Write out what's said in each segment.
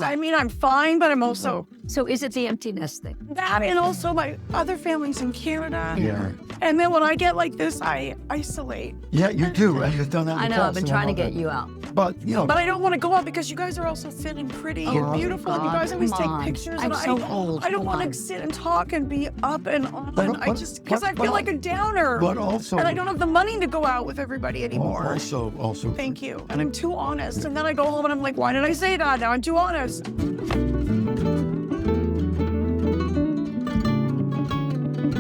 I mean, I'm fine, but I'm also So is it the empty nest thing? that, and also my other family's in Canada. Yeah. And then when I get like this, I isolate. Yeah, you do. And you've done that in I the know, I've past, been and trying to know get that. you out. But, you know, But I don't want to go out because you guys are also thin and pretty and beautiful. And you guys always come take on. pictures. I'm and so old. I don't Come want on. to sit and talk and be up and on. Because I but- feel like a downer. but also- And I don't have the money to go out with everybody anymore. also. Thank you. And I'm too honest. And then I go home and I'm like, why did I say that? Now I'm too honest.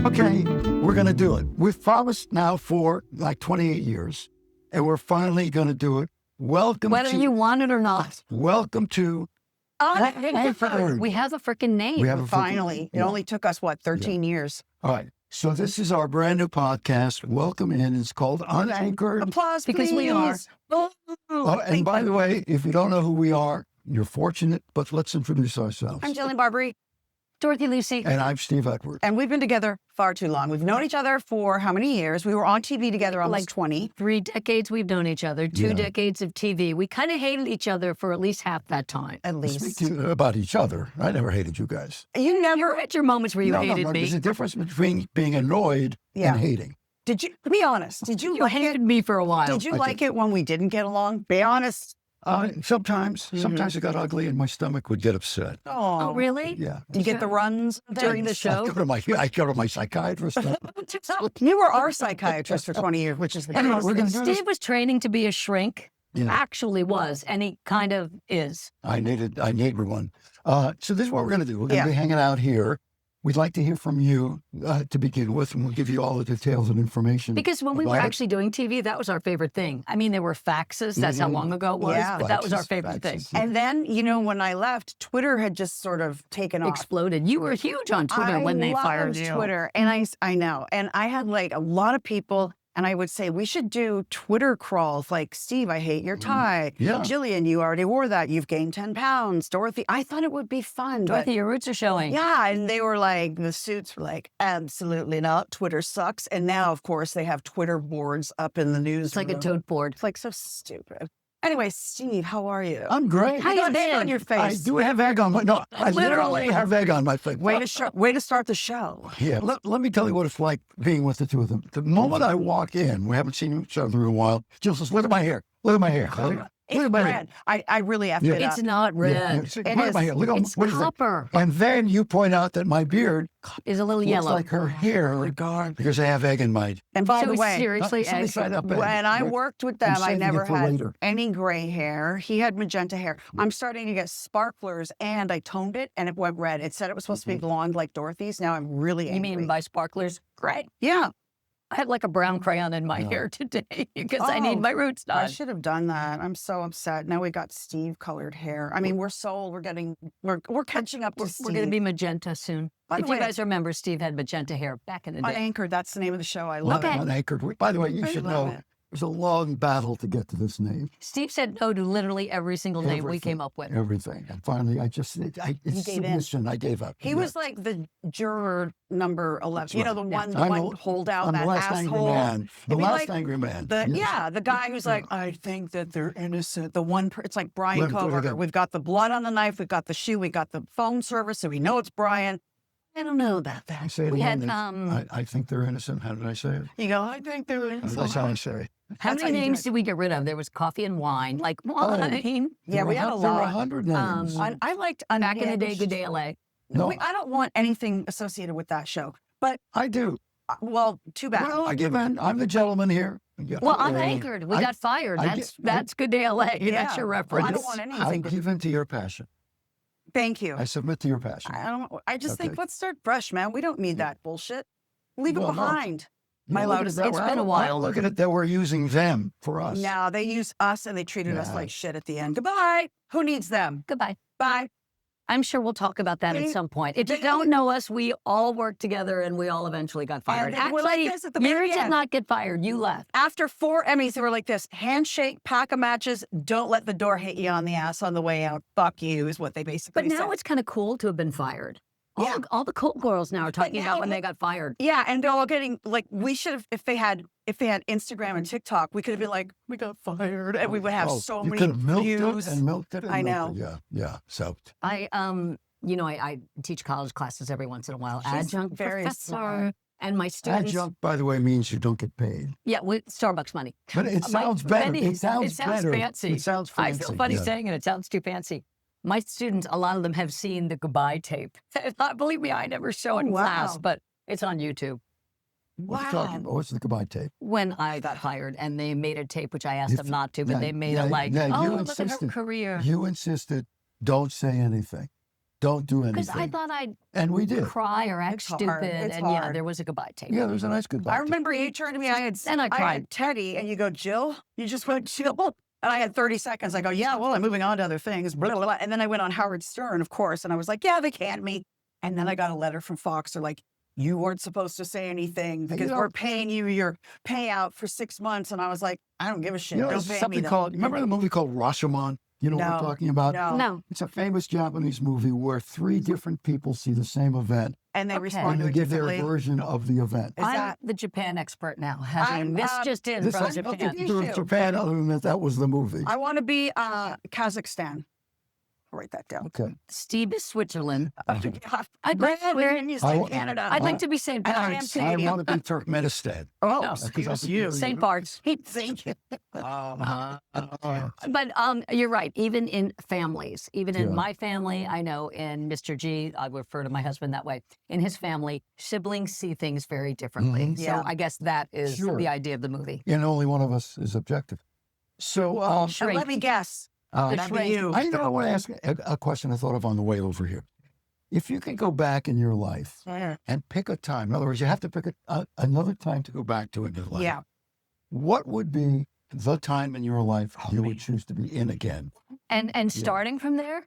Okay, we're going to do it. We've promised now for like 28 years, and we're finally going to do it. Welcome Whether to... you want it or not. Welcome to... Unanchored. We have a freaking name. We have a Finally. It only took us, 13 years. All right. So this is our brand new podcast. Welcome in. It's called Unanchored. Applause, Because we are. please. Oh, And by the way, if you don't know who we are, you're fortunate, but let's introduce ourselves. I'm Jillian Barberie. Dorothy Lucey. And I'm Steve Edward. And we've been together far too long. We've known each other for how many years? We were on TV together almost Like 20. 3 decades we've known each other, 2 Yeah. decades of TV. We kind of hated each other for at least half that time. At Speak least. to about each other. I never hated you guys. You You never had your moments where you hated no. me. There's a difference between being annoyed Yeah. and hating. did you be honest? Did you You like hated it? me for a while. Did you I like it when we didn't get along? Be honest. Sometimes it got ugly and my stomach would get upset. Oh, really? Yeah. Did you get the runs During the show? I go to my psychiatrist. You were our psychiatrist for 20 years, which is the Anyway, craziest we're gonna do this. Steve was training to be a shrink. Yeah. Actually was, and he kind of is. I needed one. So this is what we're going to do. We're going to Yeah. be hanging out here. We'd like to hear from you to begin with, and we'll give you all the details and information. Because when we were about it. actually doing TV, that was our favorite thing. I mean, there were faxes. That's how long ago it was. Yeah. But that was our Faxes, favorite thing. faxes. And then, when I left, Twitter had just sort of taken off. Exploded. You were huge on Twitter when they fired you. Twitter, and I know, and I had like a lot of people, and I would say we should do Twitter crawls. Like, Steve, I hate your tie. Yeah. Jillian, you already wore that. You've gained 10 pounds. Dorothy, I thought it would be fun. Dorothy, But your roots are showing. yeah, and they were like, the suits were like, absolutely not. Twitter sucks. And now, of course, they have Twitter boards up in the news. It's like a toad board. It's like so stupid. Anyway, Steve, how are you? I'm great. How You you got egg on been? your I face. do have egg on my... No, I literally have egg on my face. Way to start the show. Yeah, let me tell you what it's like being with the two of them. The moment I walk in, we haven't seen each other in a while, Jill says, look at my hair. Look at my hair. Look at my hair. Red. I really effed Yeah. it up. It's not Yeah, red. Look at my hair. Look at It's what is it? copper. And then you point out that my beard Is a little looks yellow. like her hair because I have egg in mine. And by So the way, seriously, Somebody eggs. tried that bad. when I But worked with I'm them, I saving never it for had later. any gray hair. He had magenta hair. I'm starting to get sparklers, and I toned it, and it went red. It said it was supposed to be blonde like Dorothy's. Now I'm really You angry. mean by sparklers? Great. Yeah. I had like a brown crayon in my hair today because I need Oh, my roots I done. should have done that. I'm so upset. Now we got Steve colored hair. I mean, we're so old. We're catching up to We're Steve. going to be magenta soon. By the If you way- guys remember, Steve had magenta hair back in the day. Unanchored. That's the name of the show. I love Okay. it. Unanchored. By the way, you I should love know it. there's a long battle to get to this name. Steve said no to literally every single name we Everything. came up with. Everything. And finally, it's gave in. submission. I gave up. He was like the juror number 11. That's The right. one, I'm the the- one holdout, I'm that the last angry asshole. man. The It'd be last like angry man. The, Yes. Yeah, the guy who's like, I think that they're innocent. The one, it's like Brian Let me tell you Coburger. that. We've got the blood on the knife. We've got the shoe. We got the phone service, so we know it's Brian. I don't know about I that. say it We again. had, I think they're innocent. How did I say it? You go, I think they're innocent. That's how I say it. how That's many how you do names it. did we get rid of? There was coffee and wine. Like wine. Yeah, we had a There were lot. 100 names. I liked Back in the day, Unhinged. Good Day LA. No. I don't want anything associated with that show. But, I do. well, too bad. Well, I give in. I'm the gentleman here. Yeah. Well, Unanchored. We I- got fired. I That's Good Day LA. That's Yeah. your Well, reference. I don't want I anything to give in to your passion. Thank you. I submit to your passion. I just think Okay. let's start fresh, man. We don't need that bullshit. Leave it Well, no. behind. You My look at loudest- it that it's way. been a I don't while. look at it that we're using them for us. Now they use us and they treated us Yeah. like shit at the end. Goodbye. Who needs them? Goodbye. Bye. I'm sure we'll talk about that at They- some point. If you they- don't know us, we all worked together and we all eventually got fired. they were like Actually, this at the you very did end. not get fired. You left. After 4 Emmys, they were like this: handshake, pack of matches, don't let the door hit you on the ass on the way out. Fuck you is what they basically But now said. it's kind of cool to have been fired. All the cool girls now are talking about when they got fired. Yeah, and they're all getting like we should have if they had Instagram and TikTok, we could have been like, we got fired, and we would have so you many could have milked views. it and milked it. And I milked know. it. Yeah. So I teach college classes every once in a while. She's Adjunct very professor. smart. And my students. adjunct, by the way, means you don't get paid. Yeah, with Starbucks money. But it My- sounds better. many- It sounds better. fancy. It sounds I fancy. feel funny yeah. saying it. It sounds too fancy. My students, a lot of them have seen the goodbye tape. Believe me, I never show it in class, Wow. but it's on YouTube. What you talking about? What's the goodbye tape? When I got hired and they made a tape, which I asked them not to, but yeah, they made yeah, it like, yeah, oh, you look at her insisted. career. You insisted, don't say anything. Don't do Because anything. I thought I'd And we did. cry or act It's hard. stupid. It's and yeah, hard. there was a goodbye tape. Yeah, there was a nice goodbye I tape. remember you turned to me. I had And I cried. had Teddy, and you go, Jill. You just went, Jill. And I had 30 seconds. I go, yeah, well, I'm moving on to other things. Blah, blah, blah. And then I went on Howard Stern, of course, and I was like, yeah, they canned me. And then I got a letter from Fox. They're like, you weren't supposed to say anything because we're paying you your payout for 6 months. And I was like, I don't give a shit. You know, Don't there's pay me. something Though. called, remember the movie called Rashomon? You know what I'm No, talking about? No. It's a famous Japanese movie where 3 different people see the same event And they Okay. respond and to they it give their differently. version of the event. Is I'm that the Japan expert now. This just in This from has nothing Japan. to do with too. Japan other than that was the movie. I want to be Kazakhstan. I'll write that down. Okay. Steve is Switzerland. I'd like to be- you I say wa- Canada. I'd like to be St. I Bart's. am too. I want to be Turkmenistan. Oh, No. excuse Because you. St. Bart's. Thank you. But you're right. Even in families, even in Yeah. my family, I know in Mr. G, I refer to my husband that way. In his family, siblings see things very differently. Mhm. So Yeah. I guess that is Sure. the idea of the movie. And only one of us is objective. So, And Shrink. let me guess. uh, That'd be you. I want to ask a question I thought of on the way over here. If you could go back in your life and pick a time, in other words, you have to pick another time to go back to in your life. Yeah. What would be the time in your life Oh, you man. would choose to be in again? And starting from there?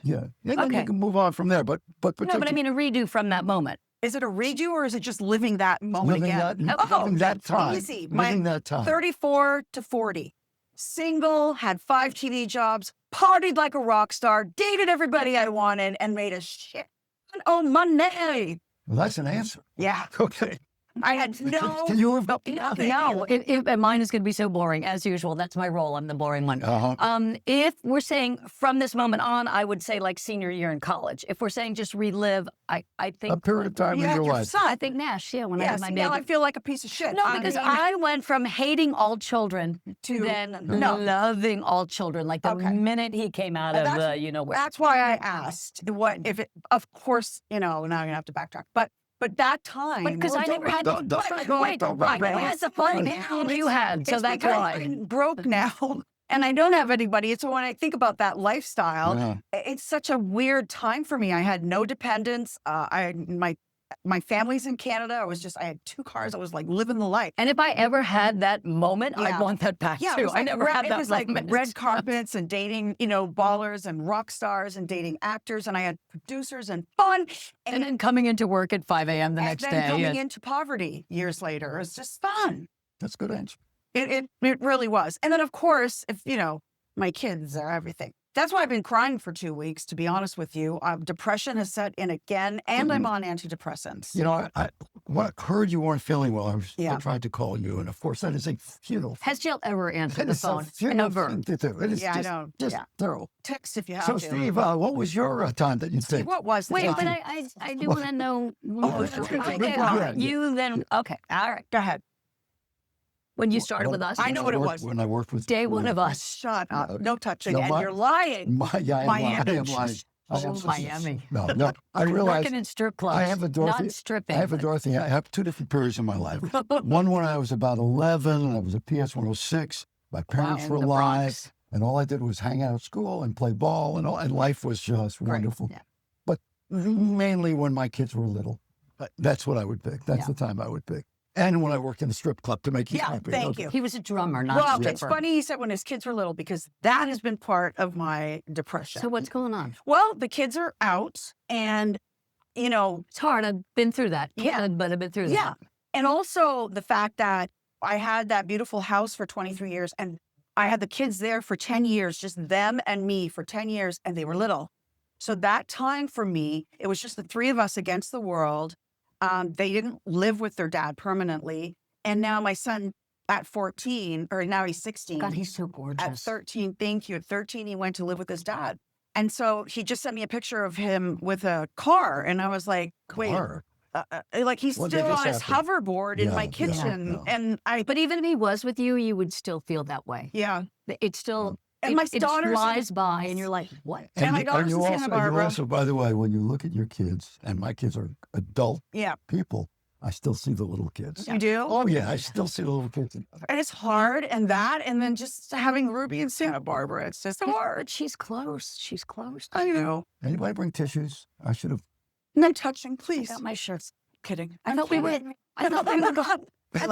Yeah. And then Okay. you can move on from there. But No, but I mean a redo from that moment. Is it a redo or is it just living that moment living again? living that time. Easy. Living that time. 34 to 40. Single, had 5 TV jobs, partied like a rock star, dated everybody I wanted, and made a shit ton of money. Well, that's an answer. Yeah. Okay. I had no. Can you live up? No, if mine is going to be so boring as usual. That's my role. I'm the boring one. Uh-huh. If we're saying from this moment on, I would say like senior year in college. If we're saying just relive, I think A period of time You in had your your life. son. I think Nash. Yeah, when I Yeah, had my see, now I baby. feel like a piece of shit. No, because I went from hating all children to then No. loving all children. Like the Okay. minute he came out And of that's- you know where. That's why I asked what if it. Of course, now I'm gonna have to backtrack, but that time. Because I never had. don't- Wait, don't- wait, don't- that's the fun you had, so It's that's because why. I'm broke now. And I don't have anybody. So when I think about that lifestyle, Yeah. it's such a weird time for me. I had no dependents. My family's in Canada. I had 2 cars. I was like living the life. And if I ever had that moment, Yeah. I'd want that back Yeah, it too. was I like never red- had it that was like moment. red carpets and dating, ballers and rock stars and dating actors. And I had producers and fun. And then coming into work at 5 a.m. the and next then day. coming and- into poverty years later. It's just fun. That's a good answer. It really was. And then of course, if my kids are everything. That's why I've been crying for 2 weeks, to be honest with you. Depression has set in again, and I'm on antidepressants. You know, when I heard you weren't feeling well, I Yeah. tried to call you, and of course, that is a futile. Has Jill ever answered That the is a phone? futile Never. thing to do. It is Yeah, I just, know. just Yeah. terrible. Text if you have So, to. Steve, what was your time that you think? What was the Wait, time? but I do want to know. that's good. Okay, Yeah, all right. yeah. You then, okay, all right. Go ahead. When you started with us, I know what it was. When I worked with day one of us. Shut up. No touching. No, and you're lying. I am lying. I am lying. Oh, Miami. No. I realized Working in strip clubs. I have a Dorothy. Not stripping. I have a but- Dorothy. I have 2 different periods in my life. One when I was about 11, and I was a PS 106. My parents in were the alive, Bronx. and all I did was hang out at school and play ball, and life was just wonderful. Yeah. But mainly when my kids were little. That's what I would pick. That's Yeah. the time I would pick. And when I worked in the strip club to make you Yeah, happy. thank Okay. you. He was a drummer, not Well, a stripper. it's funny you said when his kids were little because that has been part of my depression. So what's going on? Well, the kids are out and, It's hard. I've been through that. Yeah. But I've been through that. yeah. And also the fact that I had that beautiful house for 23 years and I had the kids there for 10 years, just them and me for 10 years, and they were little. So that time for me, it was just the three of us against the world. They didn't live with their dad permanently. And now my son at 14, or now he's 16. God, he's so At gorgeous. 13, thank you. At 13, he went to live with his dad. And so he just sent me a picture of him with a car. And I was like, wait, Car. like he's When did still this on his happen? hoverboard in Yeah, my yeah, kitchen. yeah. And But even if he was with you, you would still feel that way. yeah. It's still, And it, my it daughter's in- flies by and you're like, what? And my you- daughter's you in Santa also, you Barbara. also, by the way, when you look at your kids, and my kids are adult Yeah. people, I still see the little kids. You do? Oh, yeah, I still see the little kids. And it's hard. And then just having Ruby in Santa Barbara, it's just hard. But she's close. She's close. I know. Anybody bring tissues? I should have. No touching, I please. got my shirts. Kidding. I thought we were. I thought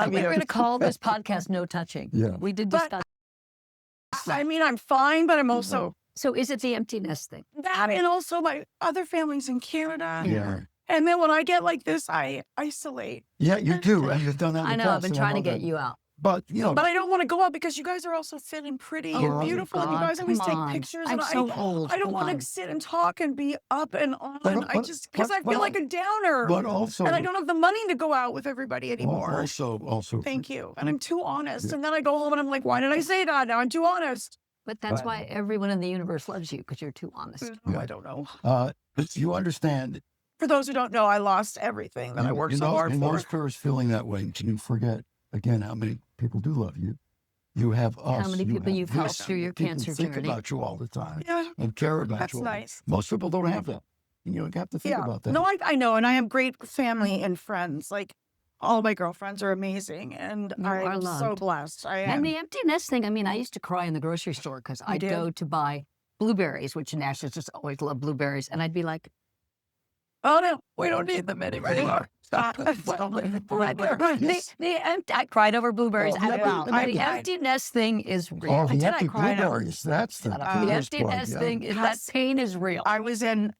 we were going to call this podcast "No Touching." Yeah. We did But- discuss. I mean, I'm fine, but I'm also So is it the empty nest thing? that, and also my other family's in Canada. Yeah. And then when I get like this, I isolate. Yeah, you do. And you've done that in I the know. I've past, been and trying to know get that. you out. But, you know, But I don't want to go out because you guys are also fit and pretty Oh, and beautiful. And you God, guys always come take on. pictures. I'm And so old. I don't Come want on. to sit and talk and be up and on. But- Because I feel like a downer. but also, And I don't have the money to go out with everybody well, anymore. also, Thank you. And I'm too honest. And then I go home and I'm like, why did I say that? Now I'm too honest. But that's Right. why everyone in the universe loves you, because you're too honest. Yeah. I don't know. you understand. For those who don't know, I lost everything that I worked so hard and for. those parents feeling that way, you forget, again, how many people do love you. You have us. How many you people have you've helped this. through your People cancer think journey. about you all the time Yeah, and care about that's you. nice. Most people don't have that. And you have to think Yeah. about that. No, I know. And I have great family and friends. Like all my girlfriends are amazing. And You are I'm so loved. blessed. I am. And the empty nest thing, I mean, I used to cry in the grocery store because I'd did? go to buy blueberries, which Nash just always loved blueberries. And I'd be like, Oh, no, we don't need them anymore. Stop. I cried over blueberries. Oh, out yeah, loud. I The cried. empty nest thing is real. Oh, the did, I empty cried out. blueberries. That's the The cutest empty part, nest yeah. thing, that pain is real. I was in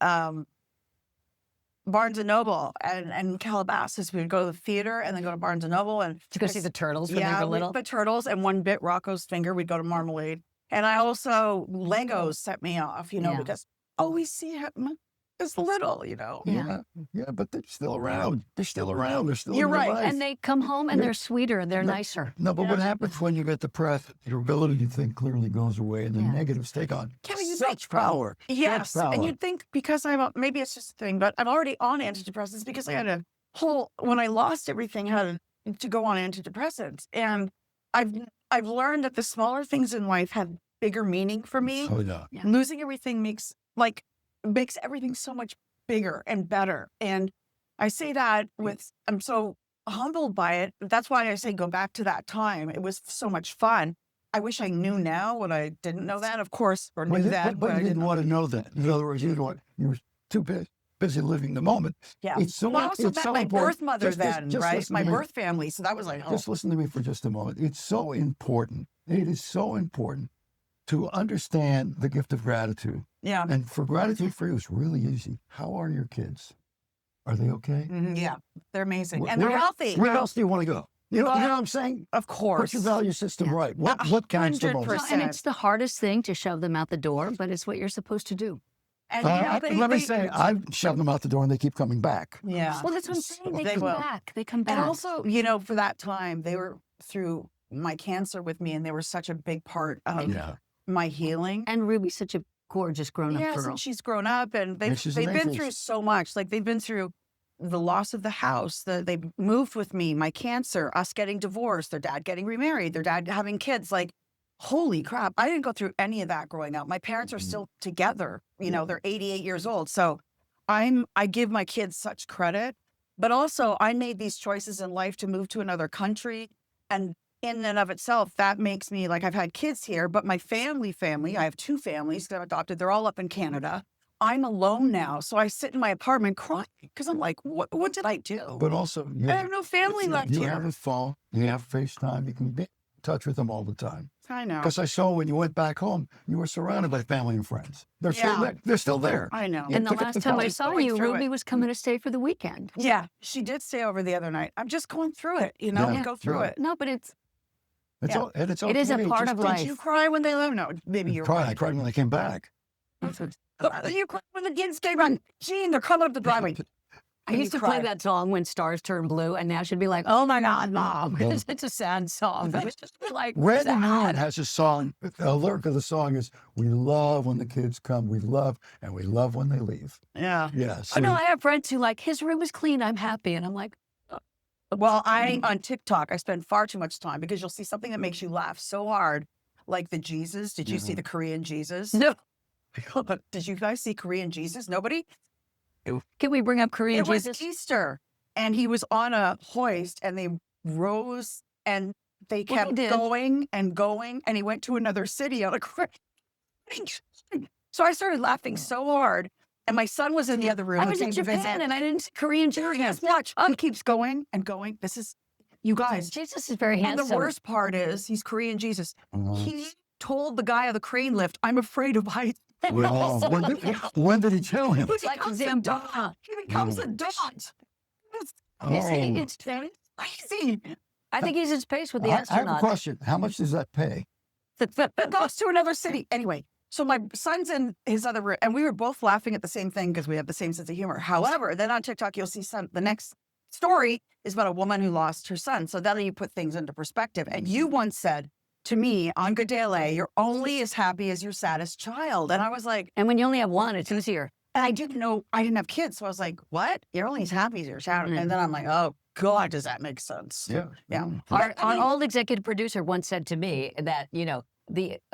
Barnes & Noble and Calabasas. We would go to the theater and then go to Barnes & Noble. And to go see the turtles when they were little. the turtles, and one bit Rocco's finger. We'd go to Marmalade. And I also, Legos set me off, Yeah. because, we see him as little, Yeah. Yeah, but they're still around. They're still around. They're still You're in your right. life. And they come home and they're sweeter and they're nicer. No, but what happens when you get depressed? Your ability to think clearly goes away, and the Yeah. negatives take on Kevin, you such power. Yes. Such power. And you'd think because maybe it's just a thing, but I'm already on antidepressants because I had a whole, when I lost everything, had to go on antidepressants. And I've learned that the smaller things in life have bigger meaning for me. Oh yeah. Yeah. Losing everything makes everything so much bigger and better. And I say that I'm so humbled by it. That's why I say go back to that time. It was so much fun. I wish I knew now what I didn't know then, of course, or knew that. But I you didn't know. want to know that. In other words, you were too busy living the moment. Yeah. It's so, Well, I also it's met so my important. birth mother then, just right? listen My to me. birth family. So that was like, Just listen to me for just a moment. It's so important. It is so important to understand the gift of gratitude. yeah. And for gratitude for you, it's really easy. How are your kids? Are they okay? Yeah. They're amazing. Where- And they're where- healthy. Where else do you want to go? You know what I'm saying? Of course. Put your value system Yeah. right. What counts the most? 100%. And it's the hardest thing to shove them out the door, but it's what you're supposed to do. And Let me say, I've shoved them out the door and they keep coming back. yeah. Well, that's what I'm saying. They, They come will. back. They come back. And also, for that time, they were through my cancer with me, and they were such a big part of Yeah. my healing. And Ruby's such a gorgeous grown-up Yes, girl. and she's grown up, and they've she's been amazing. through so much. Like they've been through the loss of the house. They moved with me, my cancer, us getting divorced, their dad getting remarried, their dad having kids. Like, holy crap! I didn't go through any of that growing up. My parents are still together. They're 88 years old. So I give my kids such credit, but also I made these choices in life to move to another country, and in and of itself, that makes me like I've had kids here, but my family, I have two families that I've adopted. They're all up in Canada. I'm alone now. So I sit in my apartment crying because I'm like, what did I do? But also, I have no family left you here. have a phone, you have FaceTime, you can be in touch with them all the time. I know. Because I saw when you went back home, you were surrounded by family and friends. They're still Yeah. there. They're still there. I know. And the Pick up last the time I phone. saw Going you, through Ruby it. was coming to stay for the weekend. Yeah, she did stay over the other night. I'm just going through it, Yeah. we go through Yeah. it. No, but it's It's Yeah. all, and it's It is a okay. part Just of think life. Did you cry when they left? No, maybe you're I right. cried when they came back. You cried when the kids came on. Gene, they're coming up the driveway. I used to play that song when stars turn blue, and now she'd be like, "Oh my God, Mom!" Yeah. It's a sad song. But it's just like Red and sad. Moon has a song. The lyric of the song is, "We love when the kids come. We love when they leave." Yeah. Yeah. I So know I have friends who like his room is clean. I'm happy, and I'm like, Well, on TikTok, I spend far too much time because you'll see something that makes you laugh so hard, like the Jesus. Did you see the Korean Jesus? no. Did you guys see Korean Jesus? Nobody? Can we bring up Korean It was Jesus? Easter, and he was on a hoist, and they rose, and they Well, he kept did. going and going, and he went to another city on a cruise. So I started laughing so hard, and my son was in the other room. I who was in came to visit. Japan, and I didn't see Korean Jesus. Just watch. He keeps going and going. This is, you guys. Jesus is very And handsome. the worst part is he's Korean Jesus. uh, He told the guy of the crane lift, "I'm afraid of heights." well, when did he tell him? He like becomes a Zimba. dog. He becomes a dog. It's You see, Oh. it's crazy. I think he's in space with the I have a astronaut. question. How much does that pay? It goes to another city. Anyway, so my son's in his other room, and we were both laughing at the same thing because we have the same sense of humor. However, then on TikTok, you'll see the next story is about a woman who lost her son. So then you put things into perspective. And you once said to me on Good Day LA, "You're only as happy as your saddest child." And I was like, And when you only have one, it's easier. and I didn't know, I didn't have kids. So I was like, what? You're only as happy as your child. And then I'm like, oh God, does that make sense? Yeah. Yeah. Our old executive producer once said to me that,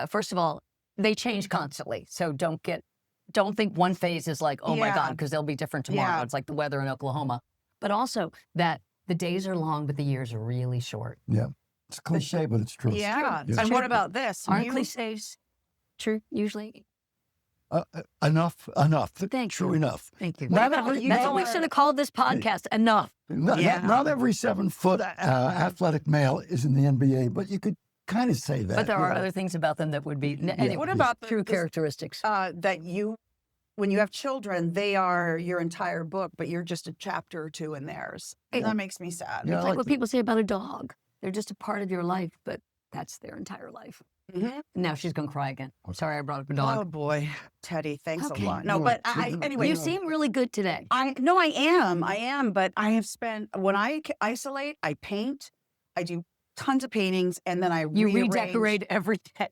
first of all, they change constantly. So don't think one phase is like, oh my Yeah. God, because they'll be different tomorrow. Yeah. It's like the weather in Oklahoma. But also that the days are long, but the years are really short. Yeah. It's cliche, but it's true. Yeah. Yes. And what about this? Aren't You- cliches true usually? Enough. Thank True you. enough. Thank you. Not about every, you? That's what we should have called this podcast. Enough. Yeah. not every 7-foot athletic male is in the NBA, but you could kind of say that. But there you are know. other things about them that would be anyway, What about true characteristics? that when you have children, they are your entire book, but you're just a chapter or two in theirs. And that makes me sad. Yeah, It's I like what that. people say about a dog. They're just a part of your life, but that's their entire life. Mhm. Now she's going to cry again. Sorry I brought up a Oh dog. boy, Teddy, thanks Okay. a lot. No, No, but it's- anyway, You seem really good today. I am, but I have spent, when I isolate, I paint, I do tons of paintings, and then I You rearrange. redecorate every day.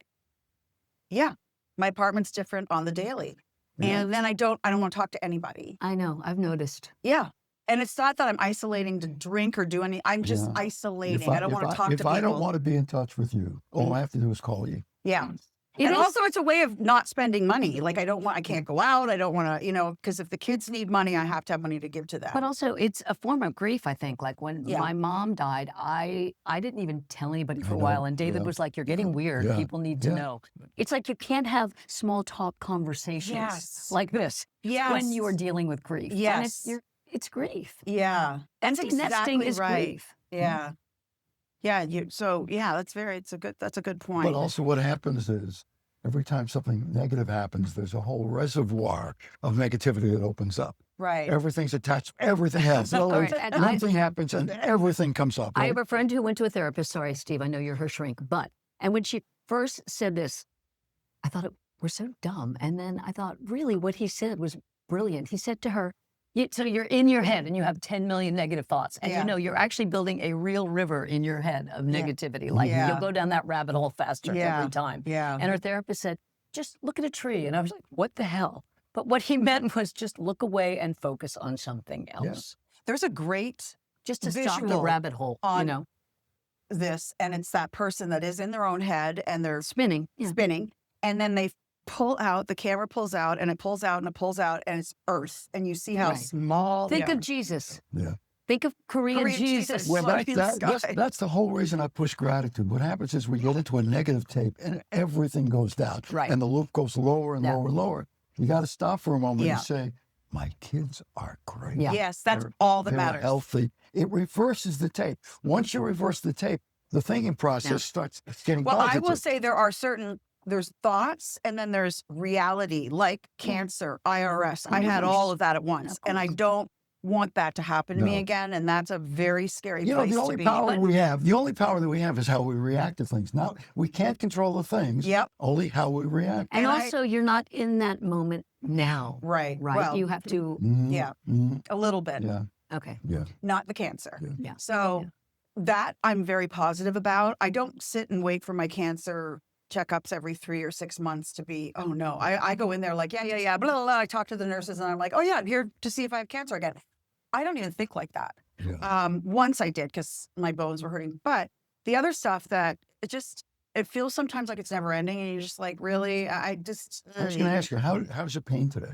Yeah, my apartment's different on the daily, Yeah. and then I don't want to talk to anybody. I know. I've noticed. Yeah, and it's not that I'm isolating to drink or do any. I'm just Yeah. isolating. I don't want to talk to If people. I don't want to be in touch with you, all I have to do is call you. Yeah. It And is- also, it's a way of not spending money. Like, I can't go out. I don't want to, because if the kids need money, I have to have money to give to them. But also, it's a form of grief, I think. Like when Yeah. my mom died, I didn't even tell anybody for I a know, while. And David yeah. was like, you're getting weird. Yeah, People need to yeah. know. It's like you can't have small talk conversations Yes. like this Yes. when you are dealing with grief. And Yes. it's grief. Yeah. That's Empty nesting exactly is right. grief. Yeah. Yeah. That's a good point. But also what happens is every time something negative happens, there's a whole reservoir of negativity that opens up. right. Everything's attached, everything else. All right, and I- One thing happens and everything comes up. I right? have a friend who went to a therapist. Sorry, Steve, I know you're her shrink. And when she first said this, I thought we're so dumb. And then I thought, really, what he said was brilliant. He said to her, so you're in your head and you have 10 million negative thoughts. And Yeah. you're actually building a real river in your head of Yeah. negativity. Like Yeah. you'll go down that rabbit hole faster Yeah. every time. Yeah. And her therapist said, just look at a tree. And I was like, what the hell? But what he meant was just look away and focus on something else. There's a great Just to stop the visual rabbit hole, on this, and it's that person that is in their own head and they're spinning. Yeah. spinning, and then they pull out, the camera pulls out, and it pulls out, and it pulls out, and it's Earth, and you see how Right. small. Think yeah. of Jesus. Yeah. Think of Korean Korean Jesus. Jesus. Well, Floating in the sky. that's the whole reason I push gratitude. What happens is we get into a negative tape and everything goes down. Right. And the loop goes lower and Yeah. lower and lower. You got to stop for a moment Yeah. and say, my kids are great. Yeah. Yes, that's They're- all that They're matters. healthy. It reverses the tape. Once you reverse the tape, the thinking process Yeah. starts getting Well, I positive. will say there's thoughts and then there's reality, like cancer, IRS. I had all of that at once. Of And I course. don't want that to happen to me No. again. And that's a very scary You know, place the to only be. power we have, is how we react to things. Now, we can't control the things, Yep. only how we react. And And also, you're not in that moment now, Right. right? Well, You have to. yeah, a little bit, Yeah. Okay. Yeah. not the cancer. Yeah. Yeah. So that I'm very positive about. I don't sit and wait for my cancer checkups every 3 or 6 months to be, oh no. I go in there like, yeah, blah, blah, blah. I talk to the nurses and I'm like, oh yeah, I'm here to see if I have cancer again. I don't even think like that. Yeah. Once I did because my bones were hurting. But the other stuff that it feels sometimes like it's never ending. And you're just like, really? I was going to ask you, how's your pain today?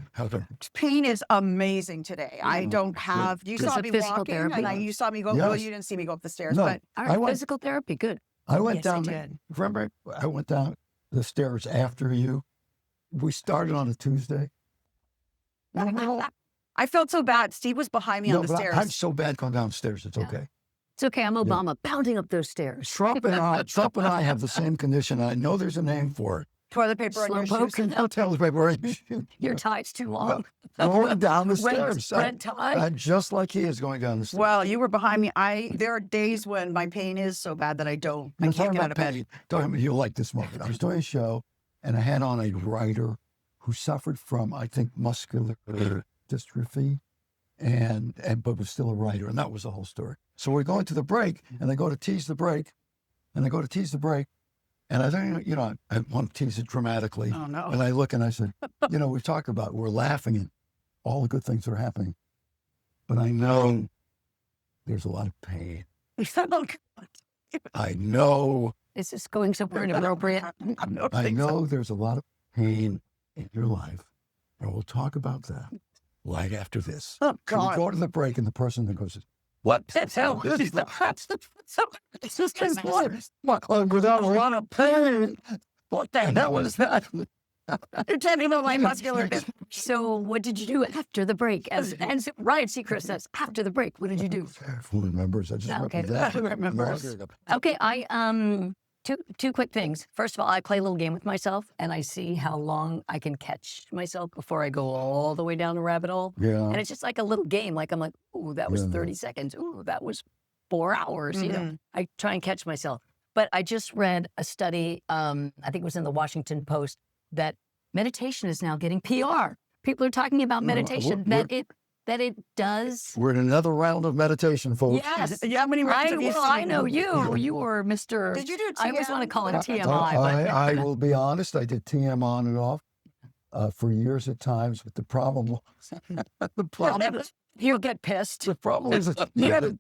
pain is amazing today. I don't have, you Is saw it me physical walking therapy? and you saw me go, Yes. well, you didn't see me go up the stairs, No. but All I right. went- Physical therapy. Good. I went yes, I down. did. Remember, I went down the stairs after you. We started on a Tuesday. I felt so bad. Steve was behind me on the but stairs. I'm so bad going downstairs. It's okay. It's okay. I'm Obama bounding up those stairs. Trump and I have the same condition. I know there's a name for it. Toilet paper on your shoes. Slowpoke. I'll tell the paper. Your tie's too long. Going down the Red, stairs. red tie. Just like he is going down the stairs. Well, you were behind me. There are days when my pain is so bad that I can't get out of bed. You'll like this moment. I was doing a show, and I had on a writer who suffered from, I think, muscular dystrophy, but was still a writer, and that was the whole story. So we're going to the break, and I go to tease the break, and I think, I want to tease it dramatically. Oh no. And I look and I said, we talk about, we're laughing and all the good things that are happening, but I know there's a lot of pain. I know. Is this going somewhere inappropriate? I know there's a lot of pain in your life, and we'll talk about that right after this. Oh, So we God. go to the break, and the person that goes, "What the hell? This is without a lot of pain. What the hell was that?" You're telling me about my muscular dystrophy. So what did you do after the break? As Ryan Seacrest says, after the break, what did you do? Who remembers? I just Okay. remember that. Who remembers? Okay, two quick things. First of all, I play a little game with myself, and I see how long I can catch myself before I go all the way down the rabbit hole. Yeah. And it's just like a little game. Like I'm like, ooh, that was Yeah. 30 seconds. Ooh, that was 4 hours. You know, Mhm. I try and catch myself. But I just read a study, I think it was in the Washington Post, that meditation is now getting PR. People are talking about meditation, that it does. We're in another round of meditation, folks. Yes. Yeah, how many rounds have you I seen? know you. You were Mr. Did you do I always want to TM? call it TMI. but I will be honest. I did TM on and off for years at times, but the problem You'll get pissed. the problem is that you gotta,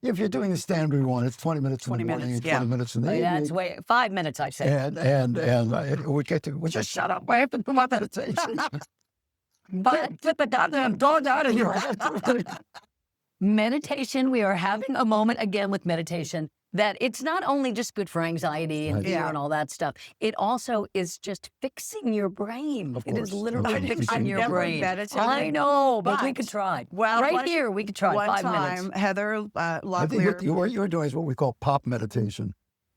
if you're doing the standard one, it's 20 minutes 20 in the morning minutes, and 20 minutes in the Yeah, evening. it's way 5 minutes, I say. And we just shut up. I have to do my meditation. But Get the goddamn dog out of here. meditation, we are having a moment again with meditation that it's not only just good for anxiety and Right. fear Yeah. and all that stuff. It also is just fixing your brain. Of It is course. literally Of course. fixing I've your never brain. meditated, I know, but we but- could try. Well, right here, we could try One 5 time, minutes. Heather I think Locklear what you're doing is what we call pop meditation.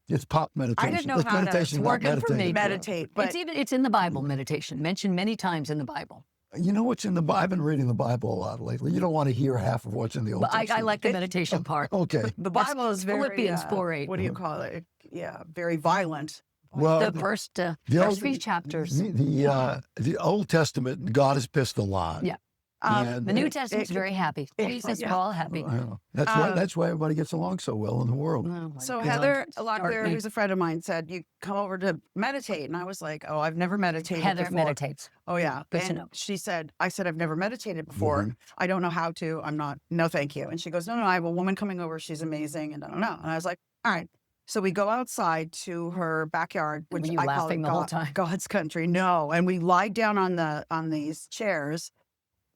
It's pop meditation. know It's how to- meditation, it's not working for me. meditating. meditate, but It's in the Bible, meditation, mentioned many times in the Bible. You know what's in the Bible? I've been reading the Bible a lot lately. You don't want to hear half of what's in the Old But I Testament. like the meditation part. Okay. the That's Bible is very Philippians 4:8. What do you call it? Yeah, very violent. Well, The first the few old- chapters. the Old Testament, God is pissed a lot. Yeah. And The New Testament's it- very happy. Jesus, yeah. we're all happy. I know. That's why everybody gets along so well in the world. Oh, my So God. Heather Start Locklear, me. who's a friend of mine, said you come over to meditate, and I was like, "Oh, I've never meditated Heather before." meditates. Oh yeah, Good to and know. she said, "I said I've never meditated before. Mhm. I don't know how to. I'm not. No, thank you." And she goes, "No, I have a woman coming over. She's amazing, and I don't know." And I was like, "All right." So we go outside to her backyard, Were which you I call laughing it the whole time? God's country. No, and we lied down on these chairs,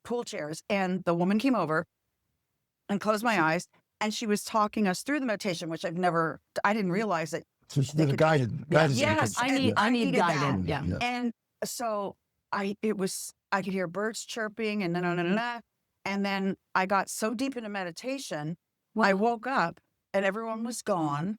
pool chairs, and the woman came over and closed my eyes, and she was talking us through the meditation, which I didn't realize that. So she They did a could- guided Yes, I and need I needed guidance. that. Yeah. And so I could hear birds chirping and and then I got so deep into meditation, I woke up and everyone was gone.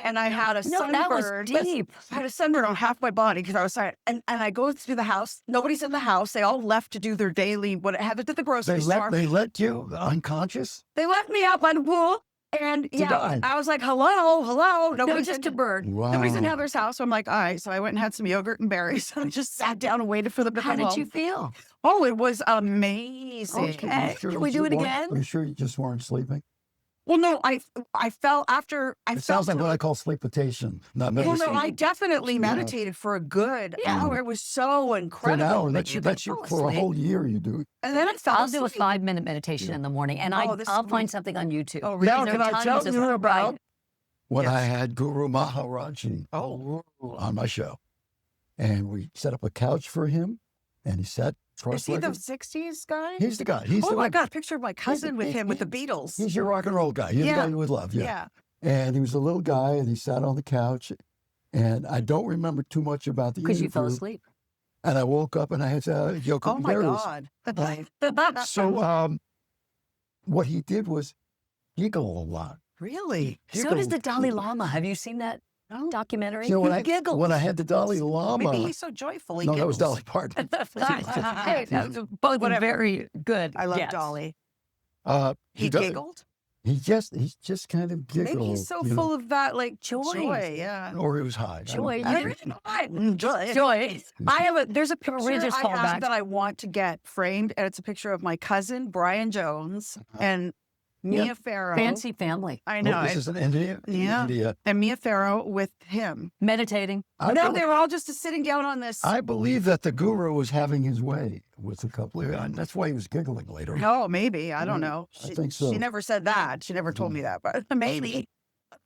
And I had a No, that was sunburn. deep. I had a sunburn on half my body because I was tired. And I go through the house. Nobody's in the house. They all left to do their daily, what had to the grocery store. They let you unconscious? They left me out by the pool. And die. I was like, hello. No, Nobody's just in, a bird. Wow. nobody's in Heather's house. So I'm like, all right. So I went and had some yogurt and berries. I just sat down and waited for them to How come did home. you feel? Oh, it was amazing. Okay. Sure Can we you do it weren't- again? Are you sure you just weren't sleeping? Well, no, I felt after I It felt sounds like what I call sleepitation, not well, medicine. no, I definitely meditated for a good hour. It was so For an incredible. hour, that that's you that's could you fall for a asleep. whole year. You do. And then I fell I'll do a asleep. 5-minute meditation in the morning, and Oh, this I'll is find something on YouTube. Oh, really? Now, There can are I tell tons of you them. about when I Yes. had Guru Maharaji on my show, and we set up a couch for him, and he sat Is he the cross-legged. 60s guy? He's the guy. He's Oh the my one. God, a picture of my cousin with him with the Beatles. He's your rock and roll guy. He's the Yeah. guy you would love. Yeah. Yeah. And he was a little guy, and he sat on the couch, and I don't remember too much about the Because you fell interview. asleep. And I woke up, and I had yogurt Oh and my berries. God. So what he did was giggle a lot. Really? So does the Dalai Lama. Have you seen that No. documentary? You know, He giggles. when I had the Dalai Lama, Maybe he's so joyful. He no, that was giggles. Dolly Parton. Hey, both Whatever. very good. I love yes. Dolly. He Giggled? He's just kind of giggled. Maybe he's so you know, full of that, like, Joy. Yeah. or it was high. I don't Joy. know. Joy. Joy. There's a picture Religious I have callback. that I want to get framed, and it's a picture of my cousin, Brian Jones, and Mia Farrow. Fancy family. I Oh, know. this is in India. Yeah. India. And Mia Farrow with him. Meditating. No, they were all just sitting down on this. I believe that the guru was having his way with a couple of, and that's why he was giggling later. Oh, maybe. I don't know. I think so. She never said that. She never told me that, but maybe.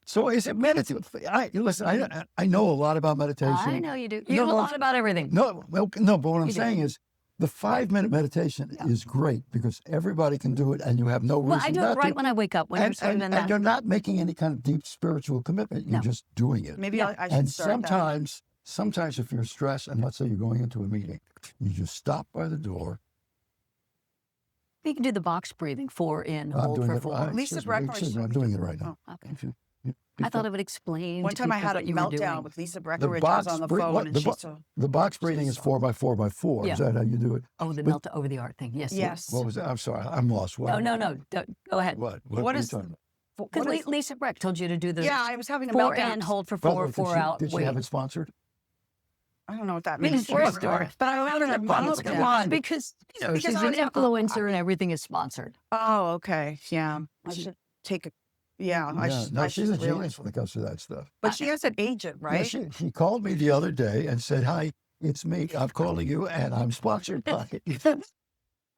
So is it meditative? Listen, I know a lot about meditation. I know you do. You know a lot about everything. No, well, no, but what I'm You do. saying is the 5-minute meditation is great because everybody can do it and you have no reason Well, I do not it right to. when I wake up. When you're saying and that. you're not making any kind of deep spiritual commitment. You're No. just doing it. Maybe I should And start that. sometimes if you're stressed, and let's say you're going into a meeting, you just stop by the door. You can do the box breathing, 4 in, I'm hold doing for it. 4. Lisa Excuse me, Breckenridge excuse me, told I'm me doing to. it right now. Oh, okay. If you- I thought it would explain. One to time I people had a what you were meltdown doing. with Lisa Breckenridge. I was on the phone, and the, she bo- so the box breathing is 4x4x4. Yeah. Is that how you do it? Oh, the But- melt over the art thing. Yes. yes. What was that? I'm sorry, I'm lost. What? No. Go ahead. What? What are you is- talking about? Because What is- Lisa Breck told you to do the Yeah, I was having a 4 meltdown. in, hold for By the 4, way, 4 out. Did she wait. have it sponsored? I don't know what that Means means. true But story. I was having a Come meltdown. on. Because you know, Because she's I an was- influencer and everything is sponsored. Oh, okay. Yeah. I should take a. Yeah. I Yeah, should. no, I she's a should really- genius when it comes to that stuff. But she has an agent, Yeah, right? she called me the other day and said, "Hi, it's me. I'm calling you, and I'm sponsored by."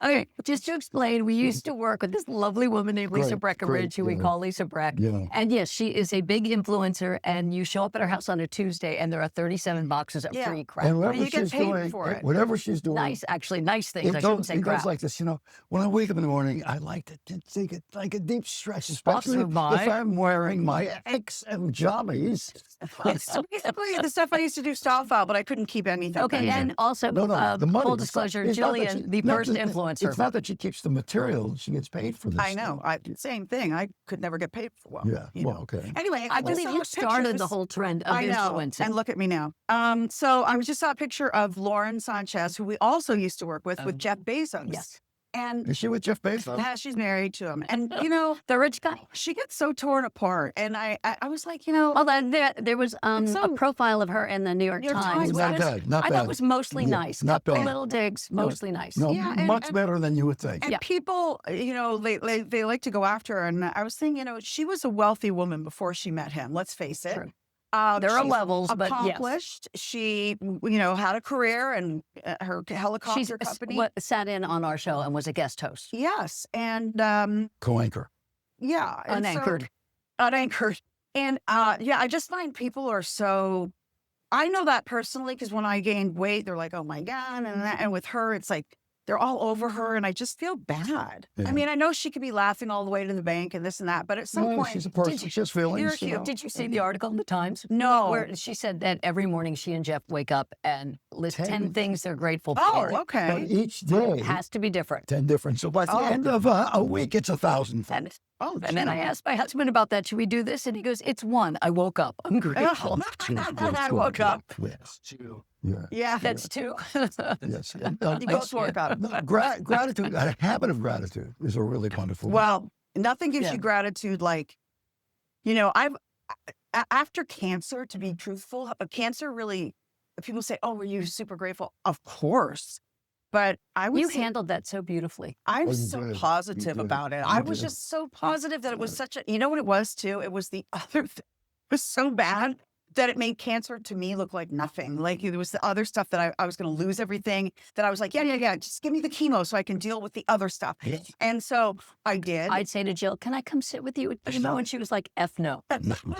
Okay, just to explain, we used to work with this lovely woman named Lisa Great, Breckenridge, who we yeah. call Lisa Breck. Yeah. And yes, she is a big influencer, and you show up at her house on a Tuesday, and there are 37 boxes of Yeah. free crap. And whatever you get she's paid doing, for it. whatever she's doing, Nice, actually, nice things. I it shouldn't goes, say it crap. goes like this. You know, when I wake up in the morning, I like to take it like a deep stretch, especially Awesome, bye. if I'm wearing my XM jammies. So basically, the stuff I used to do style file, but I couldn't keep anything. Okay, back. and also, No, the money. full It's not- disclosure, it's not that Jillian, she- the not first that- influencer. It's not that she keeps the material; she gets paid for this. I know. stuff. Same thing. I could never get paid for. Well, Yeah. you Well, know. okay. Anyway, I just believe saw you started the pictures. whole trend of I know, influencing. and look at me now. So I just saw a picture of Lauren Sanchez, who we also used to work with Jeff Bezos. Yes. And Is she with Jeff Bezos? yeah, she's married to him. And you know, the rich guy. she gets so torn apart. And I was like, you know, Well, then there was a so- profile of her in the New York New York Times. Times, Not It was- bad. Not I bad. thought it was mostly Yeah, nice. not Couple bad. little digs, mostly nice. No, Yeah, and- much and- better than you would think. and Yeah. people, you know, they like to go after her. And I was thinking, you know, she was a wealthy woman before she met him. Let's face it. True. There are She's levels, but yes. accomplished. She, you know, had a career and her helicopter She's company. sat in on our show and was a guest host. Yes, and Co-anchor. yeah, and so- Unanchored. unanchored, and yeah, I just find people are so. I know that personally because when I gained weight, they're like, "Oh my god," and with her, it's like they're all over her, and I just feel bad. Yeah. I mean, I know she could be laughing all the way to the bank and this and that, but at some No, point, she's a person. Did you- She has feelings. you're you cute. know. Did you see the article in the Times? no. Where she said that every morning she and Jeff wake up and list 10 10 things they're grateful Oh, for. But okay. each day, It has to be different. 10 different. So by the Oh. end of a week, it's 1,000 things. Oh, And then I asked my husband about that. Should we do this? And he goes, it's one. I woke up. I'm grateful. I woke up. Yes. Yeah. Yeah. That's two. Yes. You both woke up. No, gratitude, a habit of gratitude is a really wonderful. Well, nothing gives Yeah. you gratitude like, after cancer, to be truthful, cancer really, people say, oh, were you super grateful? Of course. But I would You say handled that so beautifully. I Oh, was you so did. positive You did. about it. You I was did. just so positive that it was such a, you know what it was too? It was the other thing. It was so bad that it made cancer to me look like nothing. Like there was the other stuff that I was going to lose everything, that I was like, yeah. Just give me the chemo so I can deal with the other stuff. And so I did. I'd say to Jill, can I come sit with you at chemo? And she was like, F no.